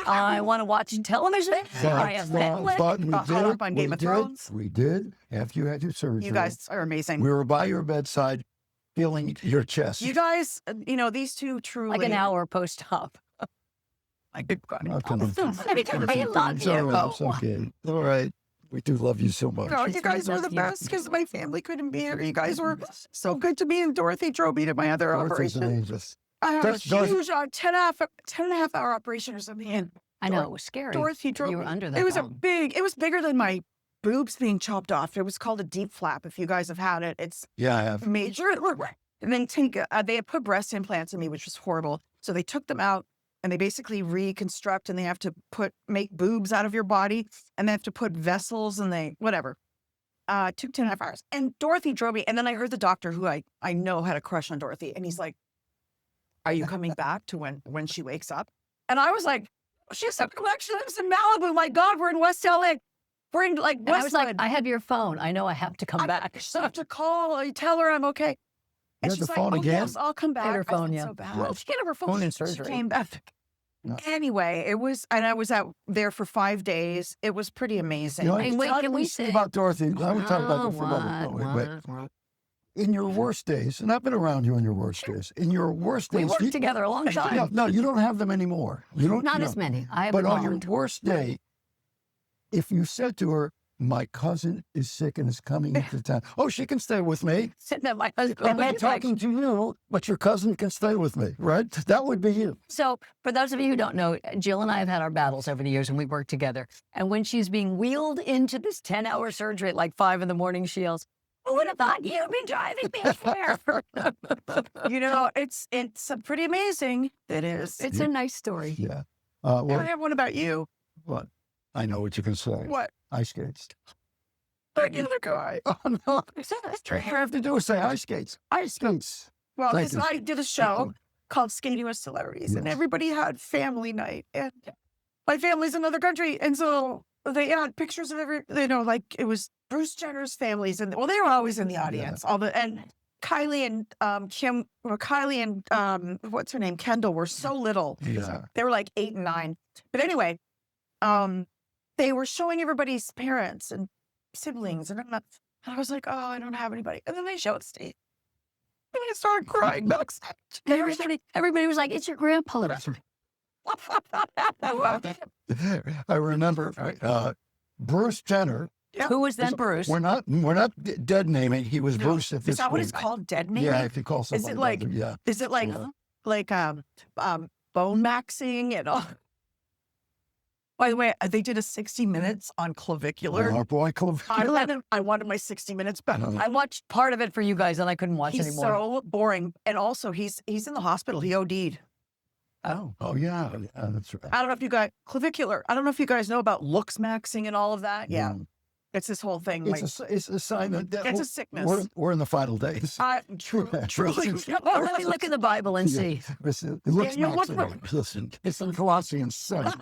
I want to watch television. I have Netflix. But we Caught up on Game of Thrones. We did. After you had your surgery, You guys are amazing. we were by your bedside, feeling your chest. You guys, these two truly. Like an hour post-op. I could cry. Not to me. I love It's all you. right. It's okay. All right. We do love you so much. No, you guys were the Love you. best because my family couldn't be here. You guys were so good to me. And Dorothy drove me to my other Dorothy's an operation. angel. I had a Dorothy- huge 10 and a half hour operation or something. And I know, it was scary. Dorothy drove You were me. under that It was long. it was bigger than my boobs being chopped off. It was called a deep flap. If you guys have had it, it's Yeah, I have. major. And then they had put breast implants in me, which was horrible. So they took them out and they basically reconstruct, and they have to make boobs out of your body, and they have to put vessels, and whatever. Took 10 and a half hours. And Dorothy drove me. And then I heard the doctor, who I know had a crush on Dorothy. And he's like, are you coming back to when she wakes up? And I was like, she has a collection. Lives in Malibu. My God, we're in West LA. We're in like And I was like, Westwood. I have your phone. I know I have to come back. I just have to call. I tell her I'm okay. And You had she's the like, phone oh, again? yes, I'll come back. Had her I phone, felt yeah. so bad. Well, she can't have her phone in She surgery. came back. No. Anyway, and I was out there for 5 days. It was pretty amazing. You know, Hey, wait, tell can me we say- about Dorothy? I would talk about Oh, that for a moment. what, Wait. In your worst days, and I've been around you in your worst days. In your worst We days, worked together a long time. no, you don't have them anymore. You don't. Not no. as many. I have But on evolved. your worst day, if you said to her, "My cousin is sick and is coming into town," oh, she can stay with me. Sitting at my husband. I'm not talking to you, but your cousin can stay with me, right? That would be you. So, for those of you who don't know, Jill and I have had our battles over the years, and we work together. And when she's being wheeled into this 10-hour surgery at like 5 a.m, she yells, "Who would have thought you'd be driving me here?" It's pretty amazing. It is. It's a nice story. Yeah. I Well, have one about you. what? I know what you can say. What? Ice skates. Like the other guy. Oh no! All you have to do is say ice skates. Ice skates. Well, Thank because you. I did a show called Skating with Celebrities, and Yes. everybody had family night. And my family's in another country. And so they had pictures of like it was Bruce Jenner's families. And they were always in the audience. And Kylie and Kim, or Kylie and what's her name? Kendall were so little. Yeah. They were like 8 and 9. But anyway, they were showing everybody's parents and siblings. And I was like, oh, I don't have anybody. And then they showed Steve. And I started crying backstage. Everybody was like, "It's your grandpa." I remember Bruce Jenner. Who was then Bruce? We're not dead naming. He was Bruce at this Is that what it's point. called? Dead naming? Yeah, if you call somebody. like- that, yeah. Is it like bone maxing and all? By the way, they did a 60 minutes on clavicular. Our boy clavicular. I wanted my 60 minutes back. Uh-huh. I watched part of it for you guys, and I couldn't watch He's anymore. so boring. And also, he's in the hospital. He OD'd. Oh yeah, that's right. I don't know if you guys, clavicular. I don't know if you guys know about looks maxing and all of that. Yeah. It's this whole thing. It's a sign that It's a sickness. We're in the final days. Truly. Let me look in the Bible and see. Listen, it looks Yeah, you look maximum. Listen, it's in Colossians 7.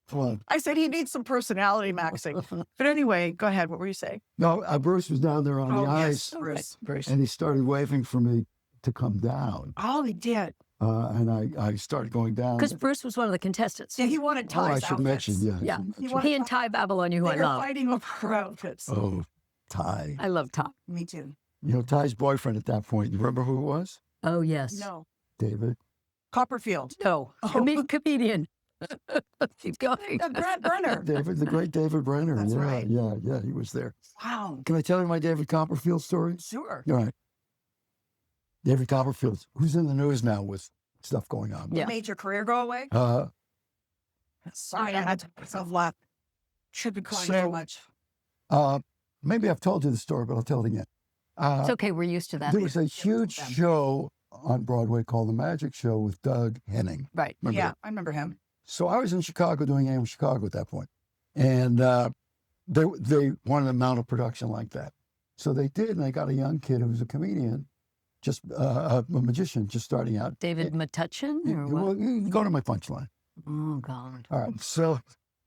Come on. I said he needs some personality maxing. But anyway, go ahead. What were you saying? No, Bruce was down there on the ice, Bruce. and he started waving for me to come down. Oh, he did. And I started going down. Because Bruce was one of the contestants. Yeah, he wanted Oh, I Ty's should outfits. mention, yeah. Yeah. You wanted He and Ty Babylon, who I They were love. fighting over outfits. Oh, Ty. I love Ty. Me too. You know, Ty's boyfriend at that point, you remember who it was? Oh, yes. No. David. Copperfield. No. Oh. Comedian. Keep going. Brad Brenner. David, the great David Brenner. That's yeah, right. yeah, he was there. Wow. Can I tell you my David Copperfield story? Sure. All right. David Copperfield, who's in the news now with stuff going on. Yeah. What made your career go away? Sorry, I had to make myself laugh. Should be crying So- too much. Maybe I've told you the story, but I'll tell it again. It's okay. We're used to that. There was a huge show on Broadway called The Magic Show with Doug Henning. Right. Remember Yeah, that? I remember him. So I was in Chicago doing AM Chicago at that point, and they wanted to mount a production like that. So they did, and they got a young kid who was a comedian, just a magician, just starting out. David Metuchen or what? Well, you go to my punchline. Oh, God. All right, so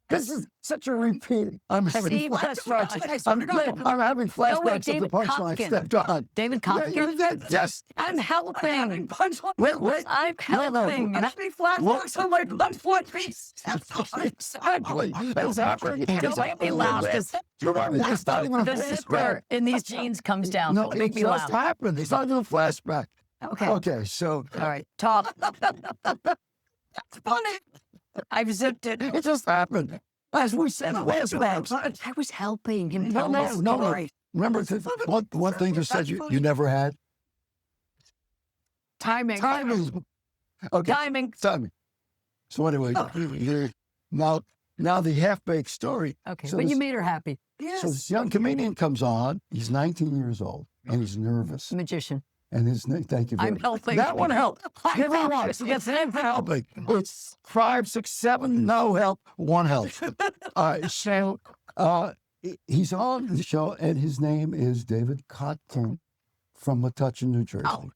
this is such a repeat. I'm having Steve flashbacks. Hutchins. I'm having flashbacks of the David punchline I Kotkin. stepped on. David Yeah, Kotkin? you did. Yes. I'm helping. Punchline. Wait. I'm helping. I'm having flashbacks on my punchline face. Exactly. That's happening. Don't make me laugh, 'cause It's not even a the flashback. zipper in these jeans comes down. No, Don't make it me just laugh. happened. It's not even a flashback. Okay. Okay, so All right. Talk. Funny. I've zipped it. it just happened. As we said, flashbacks. I was helping him No, tell no, the no, no. story. Remember one thing you said you never had? Timing. Timing. Okay, Timing. timing. So anyway, now the half-baked story. Okay. So But this- you made her happy. Yes. So this young comedian comes on. He's 19 years old, and he's nervous. Magician. And his name, thank you very I'm much. helping. That one helped. I'm Give me helping. one. Yes, I'm helping. It's 5, 6, 7, no help, one help. So he's on the show, and his name is David Kotkin from Metuchen, New Jersey. Oh.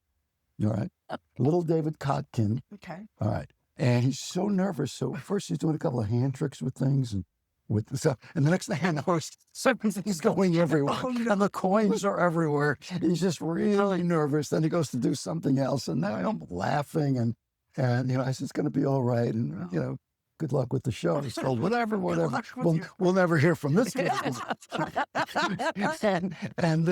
All right. Little David Kotkin. Okay. All right. And he's so nervous. So first he's doing a couple of hand tricks with things and with the stuff. And the next thing I know, something's going everywhere. And the coins are everywhere. He's just really nervous. Then he goes to do something else. And now I'm laughing. And I said, it's going to be all right. And, good luck with the show. He's told, whatever. We'll never hear from this guy. and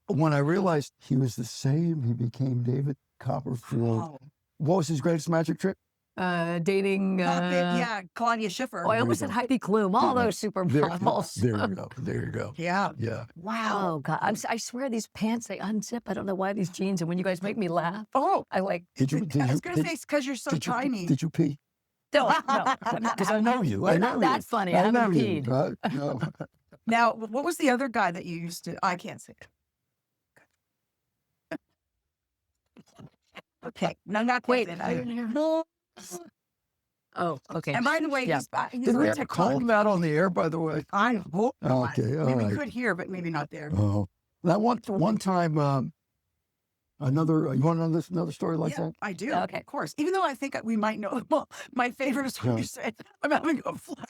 when I realized he was the same, he became David Copperfield. Oh. What was his greatest magic trick? Dating. Yeah, Claudia Schiffer. Oh, I almost said Heidi Klum. All those supermodels. There you go. There you go. Yeah. Yeah. Wow. Oh God! I swear these pants they unzip. I don't know why these jeans. And when you guys make me laugh, Oh, I like. Did you? I was going to say it's because you're so tiny. Did you pee? No, Because I know you. I You're know not that you. funny. I haven't you, peed. right? No. Now, what was the other guy that you used to? I can't say it. Okay. No, not Wait. David. Oh, okay. And by the way, Yeah. he's back. He's Did we on ever TikTok. call him that on the air, by the way? I hope not. Okay, all I mean, right. we could hear, but maybe not there. Oh. Now, one time, another, you want another story like Yeah, that? I do. Okay. Of course. Even though I think we might know. Well, my favorite is when Yeah. you said, I'm having a flash.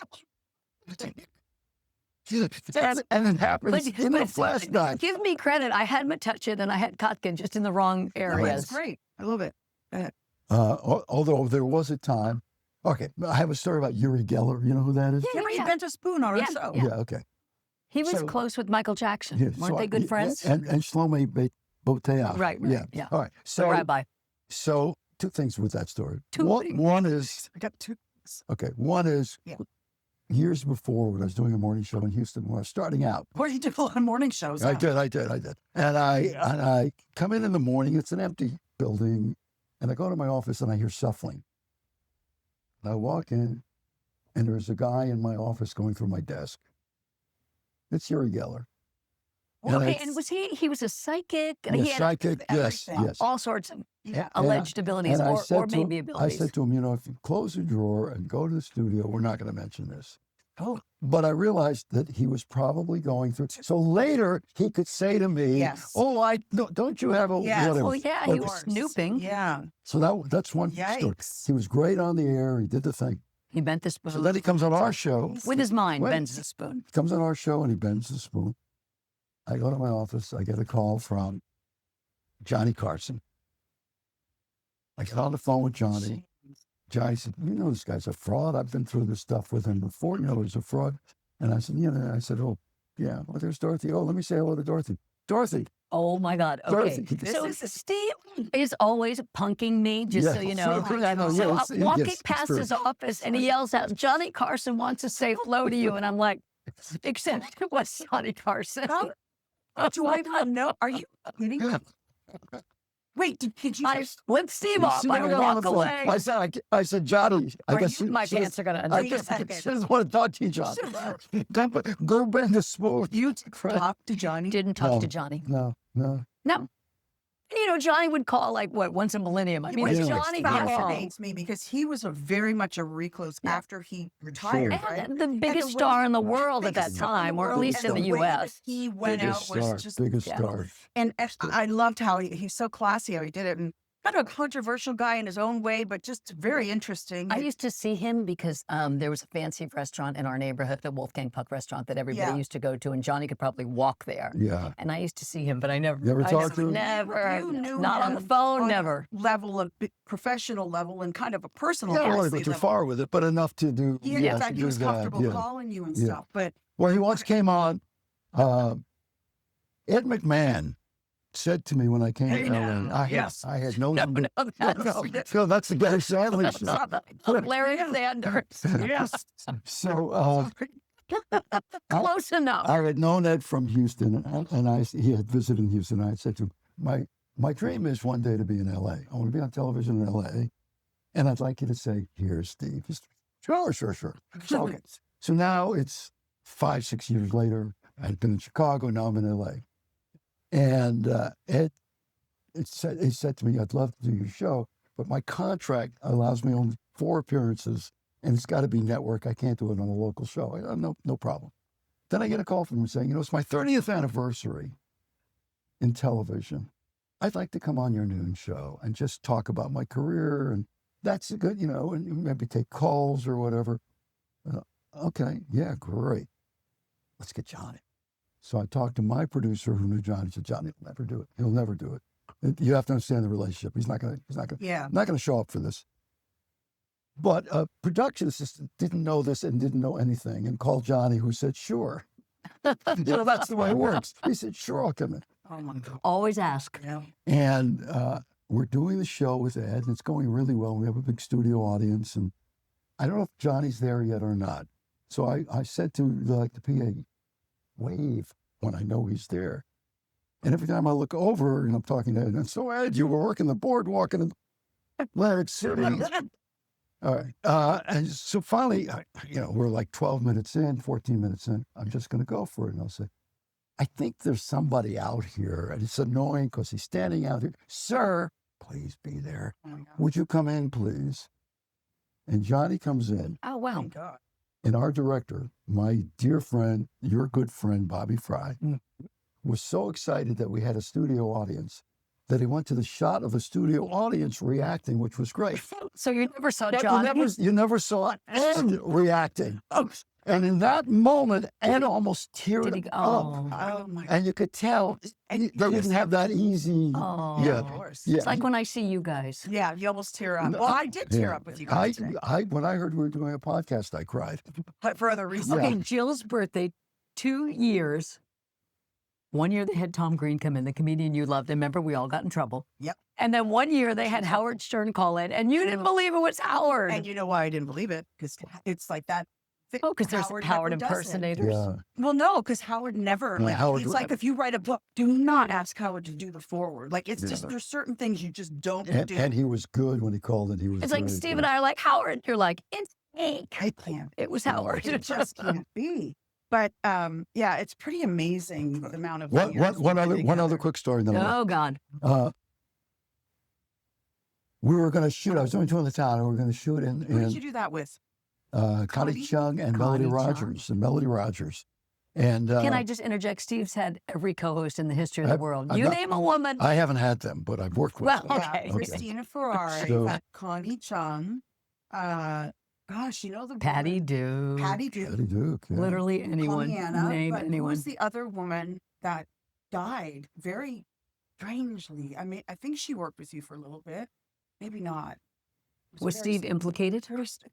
And it happens in the flashback. Give me credit. I had Metuchen and I had Kotkin just in the wrong Oh, areas. that's great. I love it. Although there was a time. Okay, I have a story about Uri Geller. You know who that is? Yeah, he bent a spoon on Yeah, our show. yeah. Okay. He was So- close with Michael Jackson. Yeah, Weren't so they good yeah, friends? And Shlomo Boteach. Right, Yeah. yeah. All right. The So, rabbi. so two things with that story. Two things. One is, I got two. okay, one is Yeah. years before when I was doing a morning show in Houston, when I was starting out. What do you do on morning shows? I huh? did. And I come in the morning, it's an empty building, and I go to my office and I hear shuffling. And I walk in, and there's a guy in my office going through my desk. It's Uri Geller. Okay, and was he was a psychic? Yeah, He had psychic, yes, everything. yes. all sorts of Yeah. alleged abilities And I or said to maybe him, abilities. if you close the drawer and go to the studio, we're not going to mention this. Oh, But I realized that he was probably going through. So later he could say to me, Yes. "Oh, don't you have a Yes. whatever?" Oh yeah, he Okay. was snooping. yeah. So that's one story. Yikes. He was great on the air. He did the thing. He bent the spoon So then he comes on our show. with his mind. Wait. Bends the spoon. He comes on our show and he bends the spoon. I go to my office. I get a call from Johnny Carson. I get on the phone with Johnny. Johnny said, "You know this guy's a fraud. I've been through this stuff with him before. You know he's a fraud." And I said, "Oh, yeah. Well, there's Dorothy. Oh, let me say hello to Dorothy. Dorothy. Oh my God. Okay. Dorothy." So This is Steve is always punking me, just so Yeah. you know. I know, So yeah, I'm it's- walking yes, it's past true. his office and he yells out, "Johnny Carson wants to say hello to you." And I'm like, except it was Johnny Carson. Do I not know? Are you kidding? Wait, did you? I flip Steve off. She I never got on walk the phone. away. I said, Johnny, I guess My she pants are going I to. just, second. she doesn't want to talk to you, Johnny. Go bend the spoon. You talked to Johnny? Didn't talk No. to Johnny. No. No. You know, Johnny would call like what, once a millennium. I mean, Which if Yeah. Johnny got wrong. fascinates me because he was very much a recluse after he retired, Sure. right? And the biggest way- star in the world at that biggest star in time, the or at world, least and in the way that U.S. he went Biggest out was star. just Biggest yeah. star. And I loved how he's so classy how he did it, and kind of a controversial guy in his own way, but just very interesting. I used to see him because there was a fancy restaurant in our neighborhood, the Wolfgang Puck restaurant that everybody Yeah. used to go to, and Johnny could probably walk there. Yeah. And I used to see him, but I never. You ever I talked to him? Never. You knew Not on the him phone. on a Never. level of professional level and kind of a personal. You don't want to go obviously, too level. far with it, but enough to do. Yeah, Yeah, in to fact, he do was that, comfortable yeah. calling you and Yeah. stuff. But Well, he once came on. Ed McMahon said to me when I came Hey, to now. LA, Yes. I had no No, number. no, that's, No, that's the Gary Sandler show. Larry Sanders. yes, So Close enough. I had known Ed from Houston, and he had visited Houston. I said to him, my dream is one day to be in LA. I want to be on television in LA, and I'd like you to say, "Here's Steve." He said, sure. So, okay. So now it's 5-6 years later. I'd been in Chicago. Now I'm in LA, and Ed he said to me, "I'd love to do your show, but my contract allows me only 4 appearances, and it's got to be network. I can't do it on a local show." I go, no problem. Then I get a call from him saying, "It's my 30th anniversary in television. I'd like to come on your noon show and just talk about my career, and that's a good, and maybe take calls or whatever." Okay, yeah, great. Let's get Johnny. So I talked to my producer who knew Johnny. He said, "Johnny will never do it. He'll never do it. You have to understand the relationship. He's not going to show up for this." But a production assistant didn't know this and didn't know anything, and called Johnny, who said, "Sure." That's the way it works. He said, "Sure, I'll come in." oh my God, Always ask. yeah. And we're doing the show with Ed, and it's going really well. We have a big studio audience, and I don't know if Johnny's there yet or not. So I said to the PA, "Wave when I know he's there." And every time I look over and I'm talking to Ed, and "So Ed, you were working the boardwalk in Atlantic City." All right. And so finally, we're like 12 minutes in, 14 minutes in. I'm just going to go for it. And I'll say, "I think there's somebody out here, and it's annoying because he's standing out here. Sir, please be there. Oh my God. Would you come in, please?" And Johnny comes in, Oh, Oh wow. my God. and our director, my dear friend, your good friend, Bobby Fry, was so excited that we had a studio audience that he went to the shot of the studio audience reacting, which was great. So you never saw But Johnny? you never saw Ed reacting. And in that moment, Ed almost teared Did he? up. Oh my God. And you could tell they didn't have that easy. Oh. Yeah. Of course. Yeah. It's like when I see you guys. Yeah, you almost tear up. Well, I did tear up with you guys today, When I heard we were doing a podcast, I cried. but for other reasons. Yeah. Okay, Jill's birthday, 2 years. 1 year they had Tom Green come in, the comedian you loved. And remember, we all got in trouble. Yep. And then 1 year they had Howard Stern call in, and you didn't believe it was Howard. And you know why I didn't believe it? Because it's like that. Oh, because there's Howard never does it. impersonators. Yeah. Well, no, because Howard never. Yeah, Like, Howard- it's like if you write a book, do not ask Howard to do the forward. Like it's just Yeah. there's certain things you just don't do. And he was good when he called, and he was It's like very Steve good. and I are like, Howard. You're like, it's fake. I can't. It was Howard. It just can't be. But yeah, it's pretty amazing the amount of One years other we've been together. quick story. Then Oh, God. we were going to shoot. I was doing Two in the Town, and we were going to shoot Who did you in do that with? Connie Connie? Chung and Melody Connie Chung? Rogers. And Melody Rogers. And Can I just interject? Steve's had every co-host in the history of the I've- world. I've You not- name a woman. I haven't had them, but I've worked with Well, them. okay. Yeah, Christina Ferrari, So- Connie Chung, gosh, you know the Patty woman- Duke. Patty Duke, Patty Duke. Yeah. Literally anyone. Connie-Anna, Name but anyone. Who was the other woman that died very strangely? I mean, I think she worked with you for a little bit. Maybe not. It Was very Steve implicated? interesting.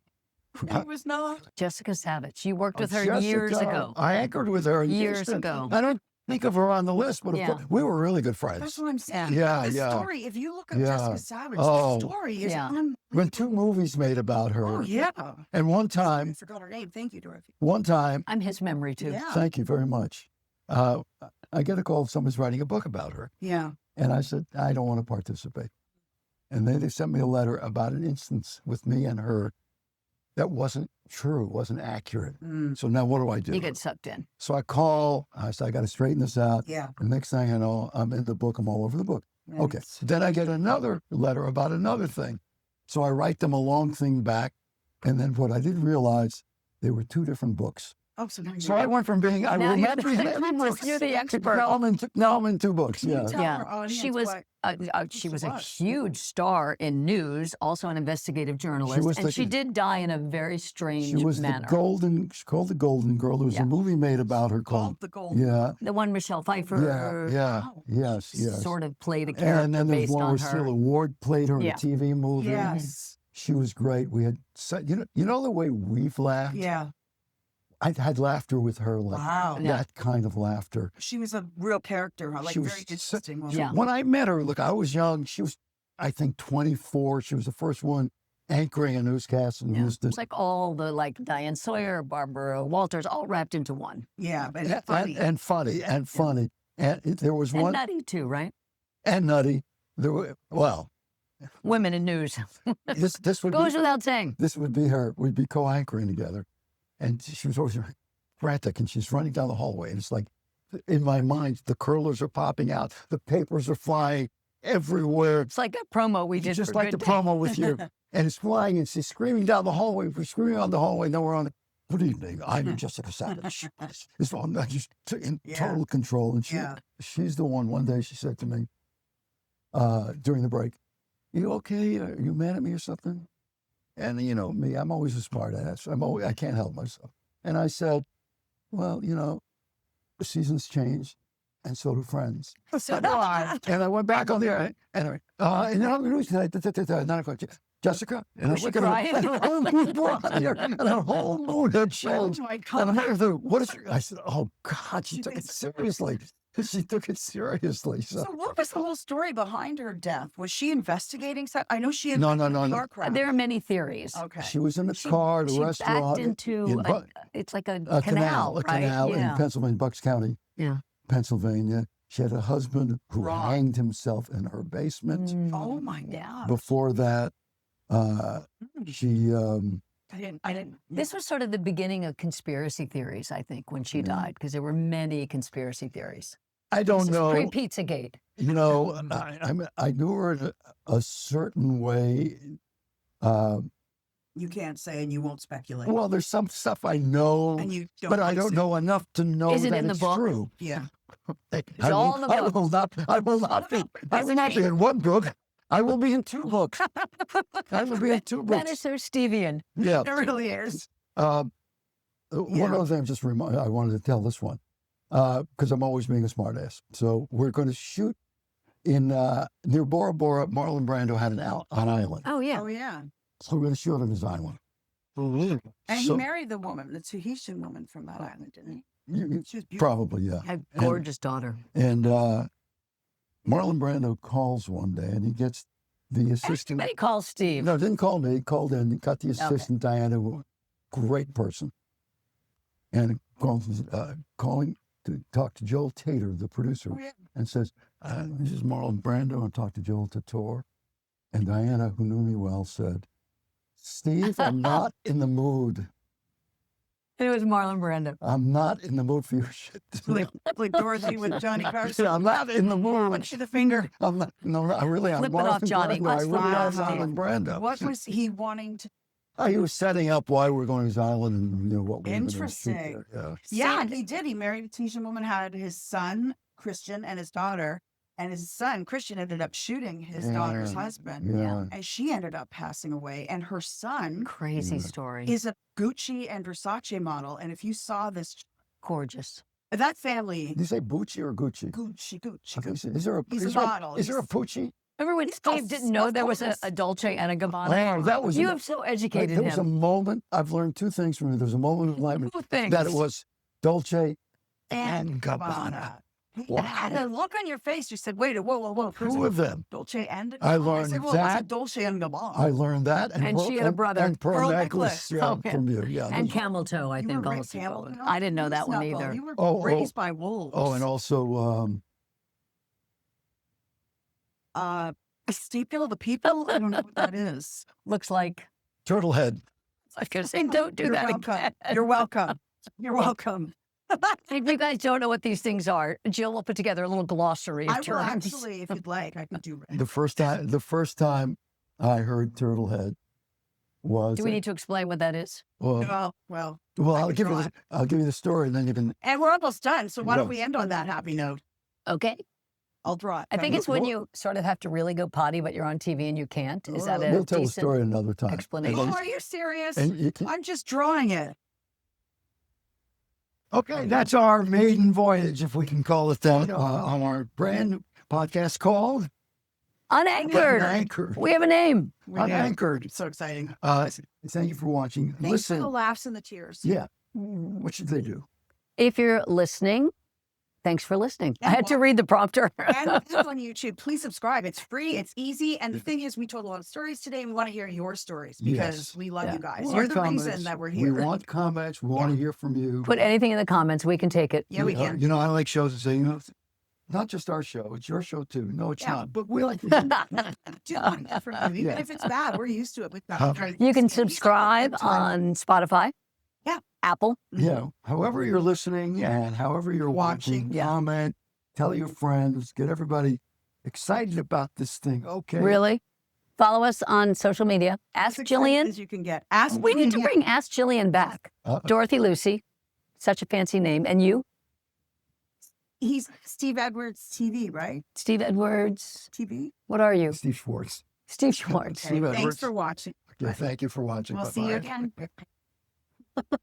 He was not. Jessica Savage. You worked Oh, with her years Jessica. ago. I anchored with her in Years Houston. ago. I don't think of her on the list, but of Yeah. course, we were really good friends. That's what I'm saying. Yeah, the yeah. story, if you look at Yeah. Jessica Savage, Oh. the story is Yeah. When 2 movies made about her, Oh, yeah. and one I time, forgot her name. Thank you, Dorothy. I'm his memory too. Yeah. thank you very much. I get a call, someone's writing a book about her. Yeah. And I said, I don't want to participate. And then they sent me a letter about an instance with me and her that wasn't true, wasn't accurate. So now what do I do? You get sucked in. So I call, I said, I got to straighten this out. Yeah. The next thing I know, I'm in the book, I'm all over the book. Okay. Then I get another letter about another thing. So I write them a long thing back. And then what I didn't realize, they were two different books. Oh, so now So I went from being, I Now you're remember you're the expert. now I'm in two books. Can you Yeah. tell Yeah. our audience She was what she was a was? huge star in news, also an investigative journalist, was and the- she did die in a very strange She was manner. she's called the Golden Girl. There was Yeah. a movie made about her called, Called the Gold. yeah, The one Michelle Pfeiffer Wow. yes. sort of played a character And then there's based one on where her. Sheila Ward played her in Yeah. a TV movie. Yes. She was great. We had, you know the way we've laughed? Yeah. I had laughter with her, like Wow. Yeah. that kind of laughter. She was a real character, huh? Like She was very so- interesting. wasn't Yeah. she? When I met her, look, I was young. She was, I think, 24. She was the first one anchoring a newscast in Yeah. Houston. It's like all the Diane Sawyer, Barbara Walters, all wrapped into one. Yeah, but And funny. funny. And there was And one, nutty too, right? and nutty. There were, well, Women in news. this would Goes be, without saying. this would be her. We'd be co-anchoring together, and she was always frantic, and she's running down the hallway, and it's like, in my mind, the curlers are popping out, the papers are flying everywhere, It's like a promo we did just for like the Good Day. promo with you, and it's flying, and she's screaming down the hallway. We're screaming on the hallway, and then we're on. Good evening, I'm Jessica Savage. This one, I just took in Yeah. total control, and Yeah. she's the one. One day, she said to me during the break, "You okay? Are you mad at me or something?" And you know me, I'm always a smart ass. I can't help myself. And I said, "Well, you know, the seasons change, and so do friends." So do I. And I went back on the air. Anyway, and then I'm going to say, 9 o'clock, Jessica. And Was I she look at her, crying? and her whole mood brought here, and her whole mood had changed. Oh my And God. I'm like, what is your, I said, oh God, she took it seriously. She took it seriously. So what was the whole story behind her death? Was she investigating something? I know she had No. car crash. There are many theories. Okay. She was in the car at a She restaurant. backed into in Bu- it's like a a canal, a right? canal Yeah. in Pennsylvania, Bucks County, Yeah. Pennsylvania. She had a husband who Wrong. hanged himself in her basement. Oh my Yeah. God. Before that, she I didn't. This was sort of the beginning of conspiracy theories, I think, when she died, because there were many conspiracy theories. I don't know. Pre-Pizzagate. You know, I knew her in a certain way. You can't say and you won't speculate. Well, there's some stuff I know, and you don't but I want to don't say- know enough to know Is it that in the it's book? true. Yeah. I all in the I book. will not. I will not be. I will not be in one book. I will be in two books. I will be in two That is books. so Stevian. Yeah. It really is. One Yeah. other thing, I wanted to tell this one because I'm always being a smartass. So we're going to shoot in near Bora Bora. Marlon Brando had an island, Oh, yeah. Oh yeah. so we're going to shoot on his island. And he So- married the woman, the Tahitian woman from that island, didn't he? you- She was beautiful. Probably, yeah. Had a gorgeous daughter. And Marlon Brando calls one day, and he gets the assistant. Everybody calls Steve. No, didn't call me. He called in. He got the assistant, Diana, who, great person, and calling to talk to Joel Tater, the producer, Oh, yeah. and says, "This is Marlon Brando, and talk to Joel Tator." And Diana, who knew me well, said, "Steve, I'm not in the mood. It was Marlon Brando. I'm not in the mood for your shit. Like Dorothy with Johnny Carson. I'm not in the mood. Punch you the finger. I'm not. No, I really am. Flipping off Johnny. Brando. I really am Wow. Marlon Brando. What was he wanting to? He was setting up why we're going to his island and what we were going to shoot Interesting. there. Yeah, he did. He married a Tahitian woman, had his son Christian and his daughter, and his son Christian ended up shooting his daughter's husband, Yeah. and she ended up passing away. And her son Crazy Yeah. story. is a Gucci and Versace model. And if you saw this, Gorgeous. that family, Did you say Bucci or Gucci? Gucci, I think Gucci. so. Is there a He's a is there model. Is there a He's- Pucci? Remember when Steve didn't know of there was course. a Dolce and a Gabbana? Oh, that was. You have so educated there was a him. moment. I've learned two things from it. There was a moment of enlightenment Two things. that it was Dolce And and Gabbana. Yeah, the look on your face. You said, "Wait, whoa." Two of them. Dolce and I I learned said, "Well, it's a that. Dolce and Gabbana." I learned that. And she had a brother. And pearl Pearl necklace. necklace. Yeah, Oh, yeah. from you. Yeah. And those- camel toe, I You think were also. camel. I didn't know You that one snuffle. either. You were Oh, raised by wolves. oh, and also, Steeple of the People. I don't know what that is. Looks like turtle head. I was going to say, don't do You're that welcome. again. You're welcome. You're welcome. If you guys don't know what these things are, Jill will put together a little glossary of I will terms. actually, if you'd like, I could do The first time I heard turtle head was. Do we need to explain what that is? Well, Well, I'll could give you. try. I'll give you the story, and then you can. and we're almost done. So why don't Yes. we end on that happy note? Okay. I'll draw it. I think no, it's when well- you sort of have to really go potty, but you're on TV and you can't. Is that a We'll tell the decent story another time. explanation? Oh, are you serious? And you can, I'm just drawing it. okay, that's our maiden voyage, if we can call it that, on our brand new podcast called Unanchored. Unanchored. We have a name. We did. Unanchored. It's so exciting. Thank you for watching. Thanks for Listen, the laughs and the tears. yeah. What should they do? If you're listening, thanks for listening. I And had to read the prompter. And it's on YouTube. Please subscribe. It's free. It's easy. And the thing is, we told a lot of stories today. And we want to hear your stories because Yes. we love Yeah. you guys. We You're want the comments. reason that we're We here. want comments. We want to hear from you. Put anything in the comments. We can take it. Yeah, we can. You know, I like shows that say, not just our show, it's your show too. No, it's Yeah. not. But we like to Just want to hear from you. Even Yeah. if it's bad, we're used to it. We've got You can subscribe on Spotify. Yeah. Apple. Yeah. However you're listening and however you're watching, Yeah. comment, tell your friends, get everybody excited about this thing. Okay. Really? Follow us on social media. Ask Jillian. As you can get. Ask We need to Jillian. bring Ask Jillian back. Dorothy Lucey. Such a fancy name. And you, He's Steve Edwards TV, right? Steve Edwards. TV. What are you? Steve Schwartz. Steve Schwartz. Steve Thanks Edwards. for watching. Okay, thank you for watching. We'll see you Bye-bye. again.